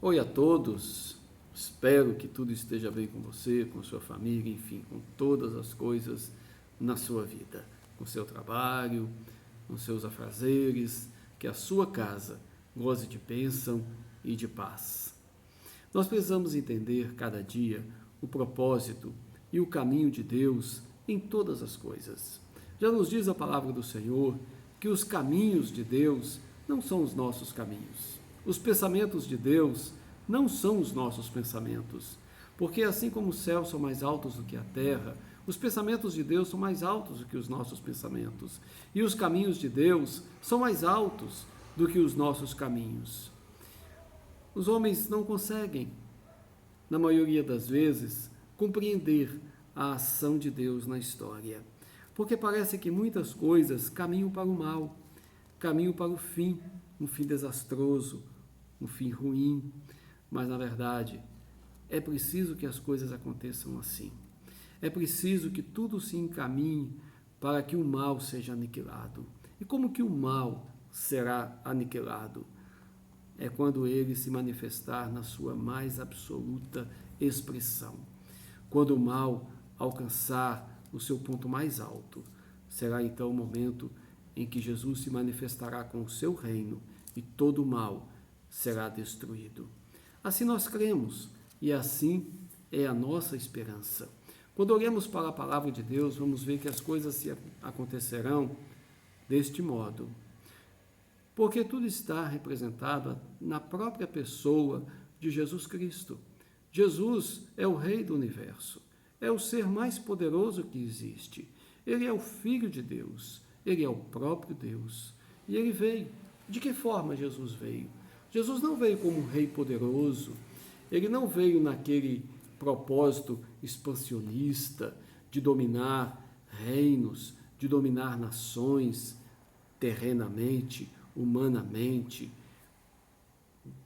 Oi a todos, espero que tudo esteja bem com você, com sua família, enfim, com todas as coisas na sua vida, com seu trabalho, com seus afazeres, que a sua casa goze de bênção e de paz. Nós precisamos entender cada dia o propósito e o caminho de Deus em todas as coisas. Já nos diz a palavra do Senhor que os caminhos de Deus não são os nossos caminhos. Os pensamentos de Deus não são os nossos pensamentos, porque assim como os céus são mais altos do que a terra, os pensamentos de Deus são mais altos do que os nossos pensamentos, e os caminhos de Deus são mais altos do que os nossos caminhos. Os homens não conseguem, na maioria das vezes, compreender a ação de Deus na história, porque parece que muitas coisas caminham para o mal, caminham para o fim, um fim desastroso, um fim ruim, mas na verdade é preciso que as coisas aconteçam assim. É preciso que tudo se encaminhe para que o mal seja aniquilado. E como que o mal será aniquilado? É quando ele se manifestar na sua mais absoluta expressão. Quando o mal alcançar o seu ponto mais alto, será então o momento em que Jesus se manifestará com o seu reino e todo o mal será destruído. Assim nós cremos e assim é a nossa esperança. Quando olhamos para a palavra de Deus, vamos ver que as coisas se acontecerão deste modo, porque tudo está representado na própria pessoa de Jesus Cristo. Jesus é o Rei do universo, é o ser mais poderoso que existe. Ele é o Filho de Deus, ele é o próprio Deus. E ele veio. De que forma Jesus veio? Jesus não veio como um rei poderoso, ele não veio naquele propósito expansionista de dominar reinos, de dominar nações terrenamente, humanamente,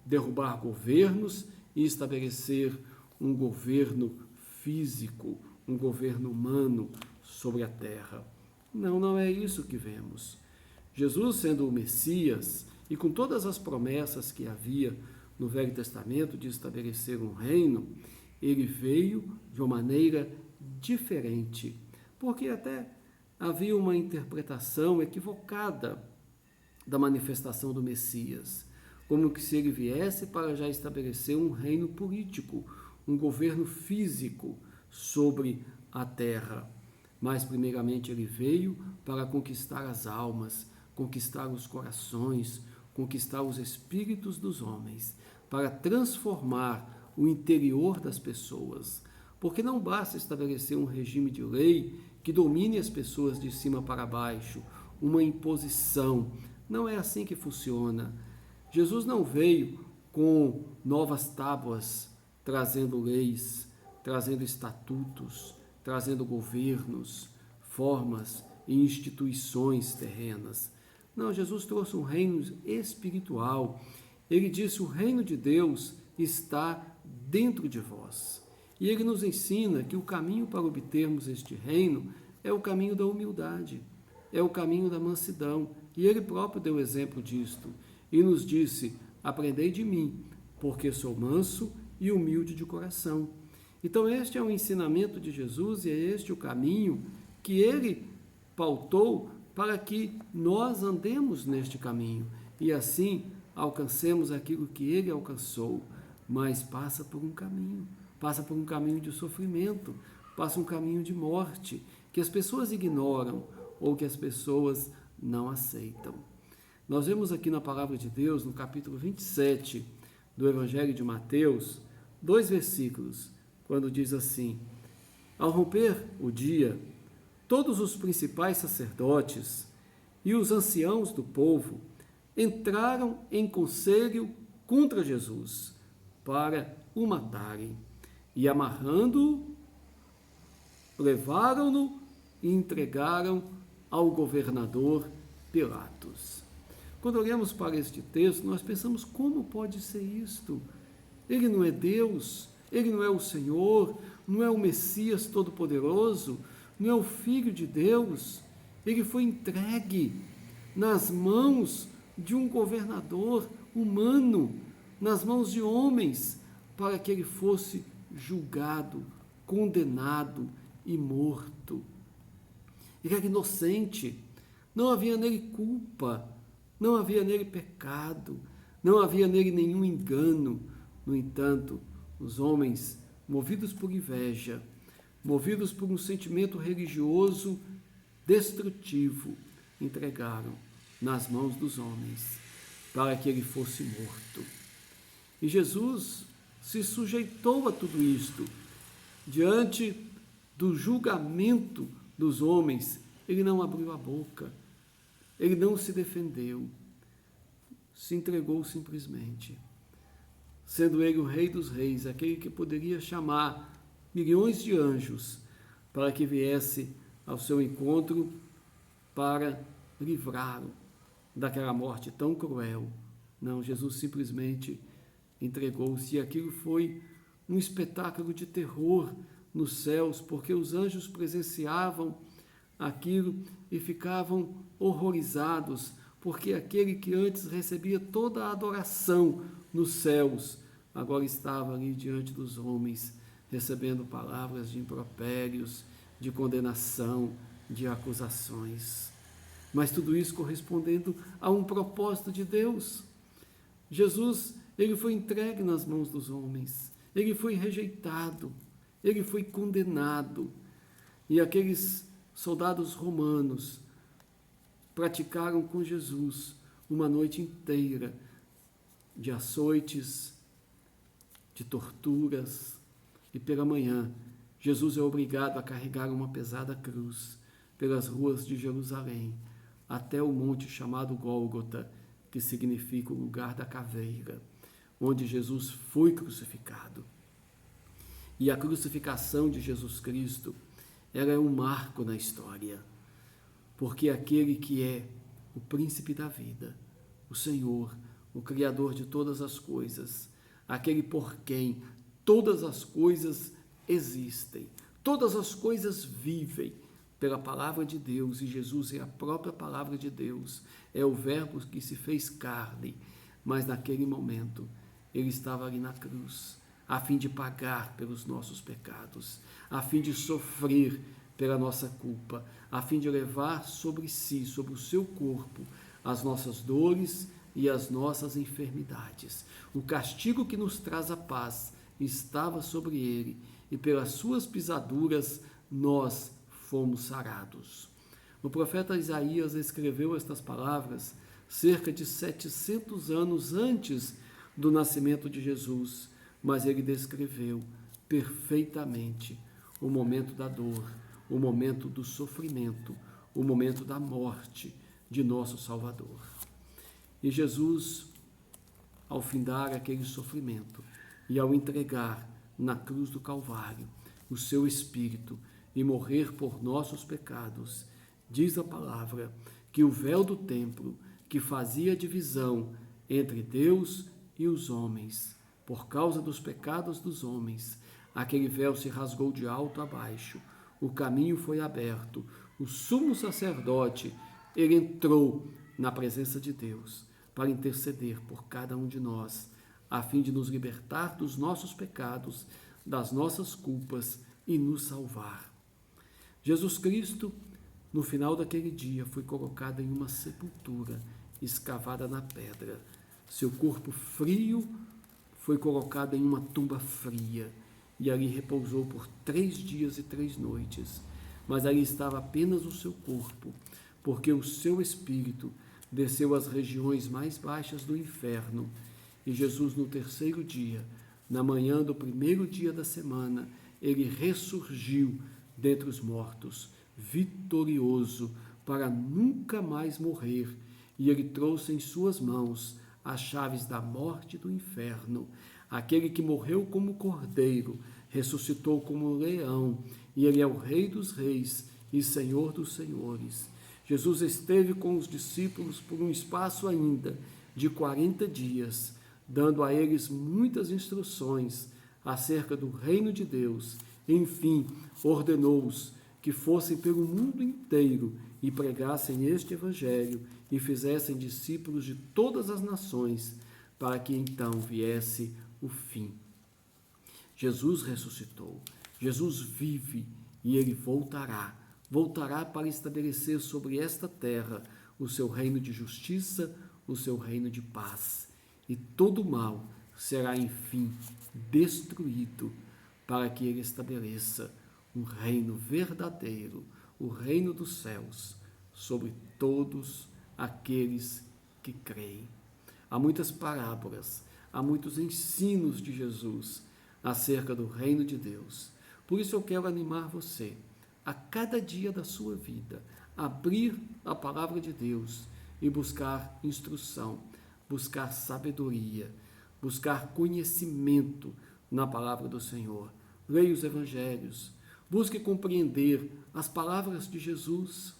derrubar governos e estabelecer um governo físico, um governo humano sobre a terra. Não, não é isso que vemos. Jesus, sendo o Messias e com todas as promessas que havia no Velho Testamento de estabelecer um reino, ele veio de uma maneira diferente, porque até havia uma interpretação equivocada da manifestação do Messias, como que se ele viesse para já estabelecer um reino político, um governo físico sobre a terra. Mas primeiramente ele veio para conquistar as almas, conquistar os corações, conquistar os espíritos dos homens, para transformar o interior das pessoas. Porque não basta estabelecer um regime de lei que domine as pessoas de cima para baixo, uma imposição. Não é assim que funciona. Jesus não veio com novas tábuas, trazendo leis, trazendo estatutos, trazendo governos, formas e instituições terrenas. Não, Jesus trouxe um reino espiritual. Ele disse: o reino de Deus está dentro de vós. E ele nos ensina que o caminho para obtermos este reino é o caminho da humildade, é o caminho da mansidão. E ele próprio deu exemplo disto e nos disse: aprendei de mim, porque sou manso e humilde de coração. Então este é o ensinamento de Jesus e é este o caminho que ele pautou para que nós andemos neste caminho e assim alcancemos aquilo que ele alcançou, mas passa por um caminho de sofrimento, passa um caminho de morte, que as pessoas ignoram ou que as pessoas não aceitam. Nós vemos aqui na palavra de Deus, no capítulo 27 do Evangelho de Mateus, 2 versículos, quando diz assim: ao romper o dia, todos os principais sacerdotes e os anciãos do povo entraram em conselho contra Jesus para o matarem. E amarrando-o, levaram-no e entregaram ao governador Pilatos. Quando olhamos para este texto, nós pensamos: como pode ser isto? Ele não é Deus, ele não é o Senhor, não é o Messias Todo-Poderoso, não é o Filho de Deus. Ele foi entregue nas mãos de um governador humano, nas mãos de homens, para que ele fosse julgado, condenado e morto. Ele era inocente, não havia nele culpa, não havia nele pecado, não havia nele nenhum engano. No entanto, os homens, movidos por inveja, movidos por um sentimento religioso destrutivo, entregaram nas mãos dos homens para que ele fosse morto. E Jesus se sujeitou a tudo isto. Diante do julgamento dos homens, ele não abriu a boca, ele não se defendeu, se entregou simplesmente, sendo ele o Rei dos Reis, aquele que poderia chamar milhões de anjos para que viesse ao seu encontro para livrá-lo daquela morte tão cruel. Não, Jesus simplesmente entregou-se, e aquilo foi um espetáculo de terror nos céus, porque os anjos presenciavam aquilo e ficavam horrorizados, porque aquele que antes recebia toda a adoração nos céus, agora estava ali diante dos homens, recebendo palavras de impropérios, de condenação, de acusações. Mas tudo isso correspondendo a um propósito de Deus. Jesus, ele foi entregue nas mãos dos homens, ele foi rejeitado, ele foi condenado. E aqueles soldados romanos praticaram com Jesus uma noite inteira de açoites, de torturas, e pela manhã Jesus é obrigado a carregar uma pesada cruz pelas ruas de Jerusalém até o monte chamado Gólgota, que significa o lugar da caveira, onde Jesus foi crucificado. E a crucificação de Jesus Cristo, ela é um marco na história, porque aquele que é o príncipe da vida, o Senhor, o Criador de todas as coisas, aquele por quem todas as coisas existem, todas as coisas vivem pela palavra de Deus, e Jesus é a própria palavra de Deus, é o verbo que se fez carne, mas naquele momento ele estava ali na cruz, a fim de pagar pelos nossos pecados, a fim de sofrer pela nossa culpa, a fim de levar sobre si, sobre o seu corpo, as nossas dores e as nossas enfermidades. O castigo que nos traz a paz estava sobre ele, e pelas suas pisaduras nós fomos sarados. O profeta Isaías escreveu estas palavras cerca de 700 anos antes do nascimento de Jesus, mas ele descreveu perfeitamente o momento da dor, o momento do sofrimento, o momento da morte de nosso Salvador. E Jesus, ao findar aquele sofrimento e ao entregar na cruz do Calvário o seu Espírito e morrer por nossos pecados, diz a palavra que o véu do templo, que fazia divisão entre Deus e os homens, por causa dos pecados dos homens, aquele véu se rasgou de alto a baixo, o caminho foi aberto, o sumo sacerdote, ele entrou na presença de Deus para interceder por cada um de nós, a fim de nos libertar dos nossos pecados, das nossas culpas e nos salvar. Jesus Cristo, no final daquele dia, foi colocado em uma sepultura escavada na pedra. Seu corpo frio foi colocado em uma tumba fria e ali repousou por 3 dias e 3 noites. Mas ali estava apenas o seu corpo, porque o seu espírito desceu às regiões mais baixas do inferno. E Jesus, no 3º dia, na manhã do 1º dia da semana, ele ressurgiu dentre os mortos, vitorioso, para nunca mais morrer. E ele trouxe em suas mãos as chaves da morte e do inferno. Aquele que morreu como cordeiro, ressuscitou como leão, e ele é o Rei dos reis e Senhor dos senhores. Jesus esteve com os discípulos por um espaço ainda de 40 dias, dando a eles muitas instruções acerca do reino de Deus. Enfim, ordenou-os que fossem pelo mundo inteiro e pregassem este evangelho e fizessem discípulos de todas as nações, para que então viesse o fim. Jesus ressuscitou, Jesus vive e ele voltará. Voltará para estabelecer sobre esta terra o seu reino de justiça, o seu reino de paz. E todo mal será, enfim, destruído para que ele estabeleça um reino verdadeiro, o reino dos céus, sobre todos aqueles que creem. Há muitas parábolas, há muitos ensinos de Jesus acerca do reino de Deus. Por isso eu quero animar você a cada dia da sua vida, abrir a palavra de Deus e buscar instrução, buscar sabedoria, buscar conhecimento na palavra do Senhor. Leia os evangelhos, busque compreender as palavras de Jesus,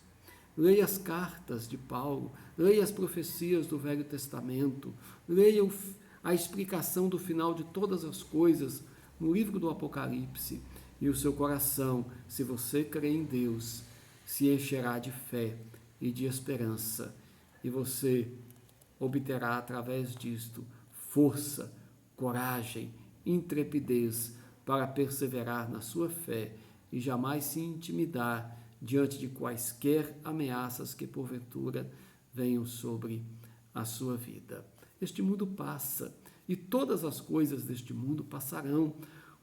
leia as cartas de Paulo, leia as profecias do Velho Testamento, leia a explicação do final de todas as coisas no livro do Apocalipse, e o seu coração, se você crê em Deus, se encherá de fé e de esperança, e você obterá através disto força, coragem, intrepidez para perseverar na sua fé e jamais se intimidar diante de quaisquer ameaças que porventura venham sobre a sua vida. Este mundo passa e todas as coisas deste mundo passarão.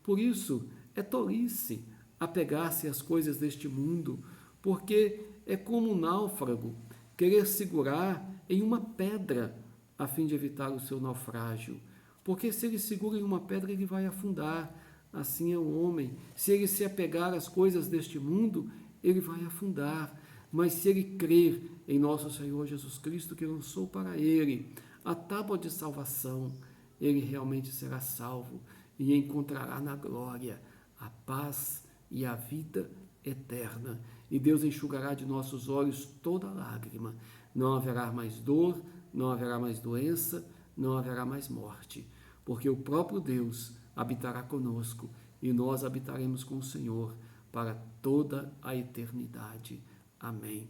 Por isso, é tolice apegar-se às coisas deste mundo, porque é como um náufrago querer segurar em uma pedra a fim de evitar o seu naufrágio. Porque se ele segura em uma pedra, ele vai afundar. Assim é o homem. Se ele se apegar às coisas deste mundo, ele vai afundar. Mas se ele crer em nosso Senhor Jesus Cristo, que lançou para ele a tábua de salvação, ele realmente será salvo e encontrará na glória a paz e a vida eterna. E Deus enxugará de nossos olhos toda lágrima. Não haverá mais dor, não haverá mais doença, não haverá mais morte, porque o próprio Deus habitará conosco e nós habitaremos com o Senhor para toda a eternidade. Amém.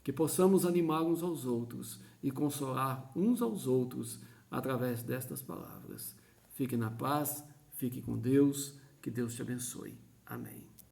Que possamos animar uns aos outros e consolar uns aos outros através destas palavras. Fique na paz, fique com Deus, que Deus te abençoe. Amém.